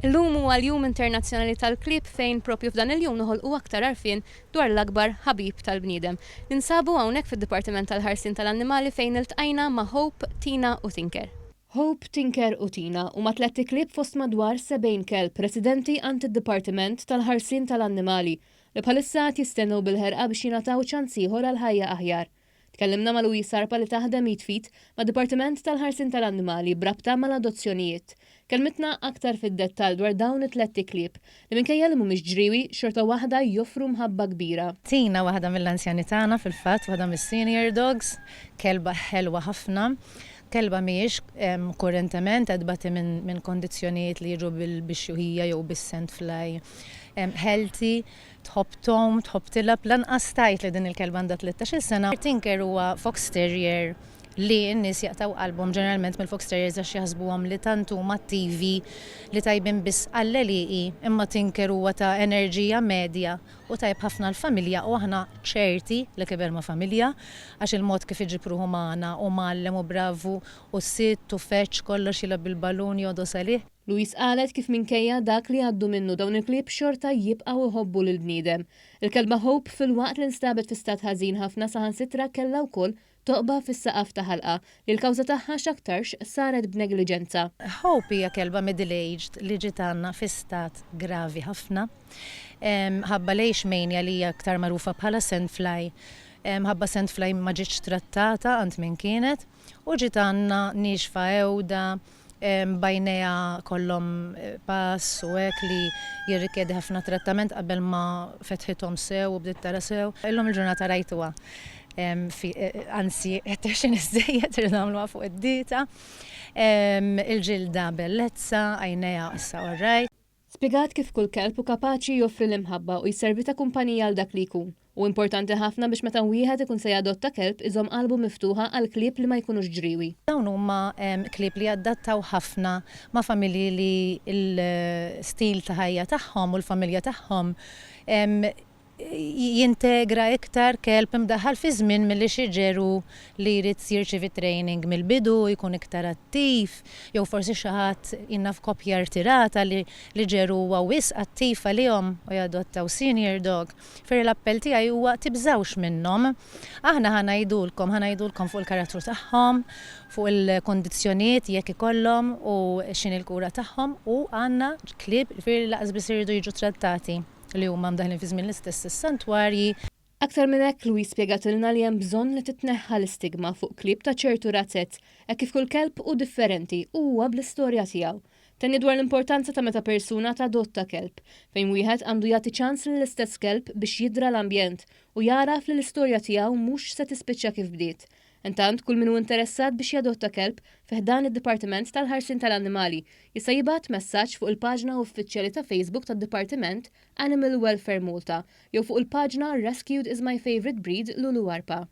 Illum huwa l-Jum Internazzjonali tal-Klieb fejn propju f'dan il-jum noħolqu aktar għarfien dwar l-akbar ħabib tal-bniedem. Ninsabu hawnhekk fid-Dipartiment tal-Ħarsien tal-Annimali fejn iltqajna ma' Hope, Tina u Tinker. Hope, Tinker u Tina huma tletti klieb fost madwar 70 kelb residenti għand id-Dipartiment tal-Ħarsien tal-Annimali li bħalissa jistennew bil-ħerqa biex jingħataw ċans ieħor għal ħajja aħjar. Tkellimna ma' Louise Sarpa li taħdem jitfit ma' Dipartiment tal-Ħarsien tal-Annimali brabta mal-adozzjonijiet. Kelmitna aktar fid-dettall dwar dawn it-tletti klieb li minkejja li mhumiex ġriewi xorta waħda joffru mħabba kbira. Tina waħda mill-anzjani tagħna fil-fatt, waħda mis-senior dogs, kelba ħelwa ħafna. Kelba miex kurrentement għadbati minn kondizzjonijiet li jiġu bil-bixjuħija jew bis-sand fly. Healthy, tħobb tom, tħobb tilab, lanqas tajt li din il-kelba għandha 13 sena. Tinker huwa Fox Terrier li n-nies jaqtaw qalbhom ġeneralment mill-Fox Terriers għax jaħsbuhom li tant huma attivi li tajbin biss għall-eliqi, imma Tinker huwa ta' enerġija medja u tajb ħafna l-familja u aħna ċerti li kiber ma' familja għax il-mod kif iġibruħu magħna u mallem u bravu u sitt u feċ kollox jilab bil-balun jodu salih. Louise qalet kif minkejja dak li għaddu minnu dawn il-klieb xorta jibqgħu iħobbu lill-bniedem. Il-kelba Hope fil-waqt li nstabet fi stat ħażin ħafna saħansitra kellha wkoll toqba fis-saqaf ta' ħalqa li l-kawża tagħha x'aktarx saret b'negliġenza. Hope hija kelba middle-aged li ġiet għandna fi stat gravi ħafna. Ħabba leishmania li hija aktar magħrufa bħala sandfly. Ħabba sandfly ma ġietx trattata għand min kienet u ġiet għandna nixfa ewda bajneja kollhom pass u hekk li jirrikjedi ħafna trattament qabel ma fetħithom sew u bdiet tara sew. Illum il-ġurnata rajtuha. Anzi, għettaxin iżdejjed irnamluha fuq id-dita. Il-ġilda bellezza, għajneja issa orrajt. Spjegat kif kull kelb u kapaċi joffri l-imħabba u jservi ta' kumpanija għal dak li jkun. U importanti ħafna biex meta wieħed ikun se jadotta kelb iżomm qalbu miftuħa għal klieb li ma jkunux ġriewi. Dawn huma klieb li adattaw ħafna ma' familji li l-stil ta' ħajja tagħhom u l-familja tagħhom jintegra iktar kelb imdaħħal fi żmien milli xi ġeru li jrid jirċievi training mill-bidu, jkun iktar attiv, jew forsi xi ħadd jinnaf koppja rtirata li ġeru huwa wisq attiv għalihom u jadottaw senior dog. Fer l-appell tiegħi huwa tibżawx minnhom. Aħna ħanajdulkom fuq il-karattru tagħhom, fuq il-kondizzjonijiet jekk ikollhom u x'inhi l-kura tagħhom u għandna klieb fer laqas biss iridu jiġu trattati li huma mdaħlin fi żmien l-istess is-santwarji. Aktar minn hekk Louise spjegatilna li hemm bżonn li titneħħa l-istigma fuq klieb ta' ċertu razzett hekk kif kull kelb hu differenti u huwa bl-istorja tiegħu. Tenni dwar l-importanza ta' meta persuna tadotta kelb fejn wieħed għandu jagħti ċans lill-istess kelb biex jidra l-ambjent u jaraf li l-istorja tiegħu mhux se tispiċċa kif bdiet. Intant kull min hu interessat biex jadotta kelb fih dan id-Dipartiment tal-Ħarsien tal-Annimali jista' jibgħat messaġġ fuq il-paġna uffiċjali ta' Facebook tad-Dipartiment Animal Welfare Malta jew fuq il-paġna Rescued is my favorite breed Lulu Warpa.